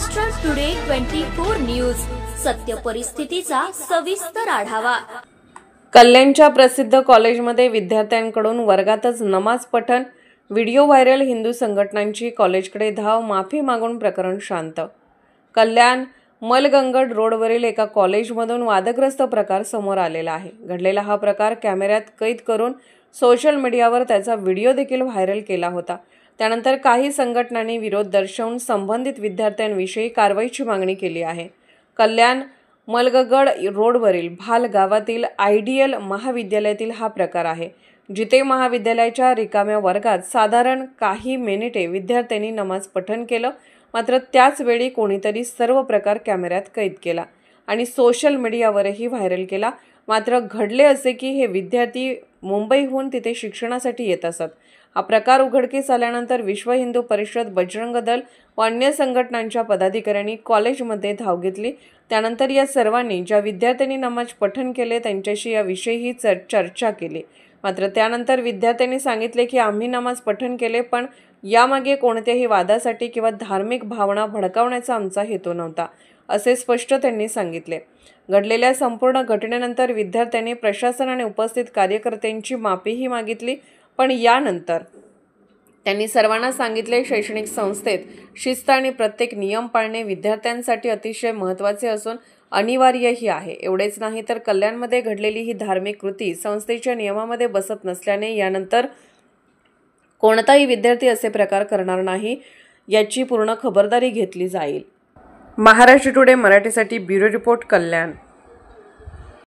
Maharashtra today 24 news, सत्य परिस्थितीचा सविस्तर आढावा। कल्याणच्या प्रसिद्ध कॉलेजमध्ये विद्यार्थ्यांकडून वर्गातच नमाज पठण, व्हिडिओ व्हायरल, हिंदू संघटनांची कॉलेजकडे धाव, माफी मागून प्रकरण शांत। कल्याण मलगंगड रोडवरील एका कॉलेजमधून वादग्रस्त प्रकार समोर आलेला आहे। घडलेला हा प्रकार कॅमेऱ्यात कैद करून सोशल मीडियावर त्याचा व्हिडिओ देखील व्हायरल केला होता। त्यानंतर काही संघटनांनी विरोध दर्शवून संबंधित विद्यार्थ्यांविषयी कारवाईची मागणी केली आहे। कल्याण मलगगड रोडवरील भाल गावातील आयडियल महाविद्यालयातील हा प्रकार आहे, जिथे महाविद्यालयाच्या रिकाम्या वर्गात साधारण काही मिनिटे विद्यार्थ्यांनी नमाज पठण केलं। मात्र त्याच वेळी कोणीतरी सर्व प्रकार कॅमेऱ्यात कैद केला आणि सोशल मीडियावरही व्हायरल केला। मात्र घडले असे की हे विद्यार्थी मुंबईहून तिथे शिक्षणासाठी येत असत। हा प्रकार उघडकीस आल्यानंतर विश्व हिंदू परिषद, बजरंग दल व अन्य संघटनांच्या पदाधिकाऱ्यांनी कॉलेजमध्ये धाव घेतली। त्यानंतर या सर्वांनी ज्या विद्यार्थ्यांनी नमाज पठण केले त्यांच्याशी याविषयीही चर्चा केली। मात्र त्यानंतर विद्यार्थ्यांनी सांगितले की आम्ही नमाज पठण केले, पण यामागे कोणत्याही वादासाठी किंवा धार्मिक भावना भडकावण्याचा आमचा हेतू नव्हता, असे स्पष्ट त्यांनी सांगितले। घडलेल्या संपूर्ण घटनेनंतर विद्यार्थ्यांनी प्रशासन आणि उपस्थित कार्यकर्त्यांची माफीही मागितली, पण यानंतर त्यांनी सर्वांना सांगितले, शैक्षणिक संस्थेत शिस्त आणि प्रत्येक नियम पाळणे विद्यार्थ्यांसाठी अतिशय महत्त्वाचे असून अनिवार्यही आहे। एवढेच नाही तर कल्याणमध्ये घडलेली ही धार्मिक कृती संस्थेच्या नियमामध्ये बसत नसल्याने यानंतर कोणताही विद्यार्थी असे प्रकार करणार नाही, याची पूर्ण खबरदारी घेतली जाईल। महाराष्ट्र टुडे मराठीसाठी ब्युरो रिपोर्ट, कल्याण।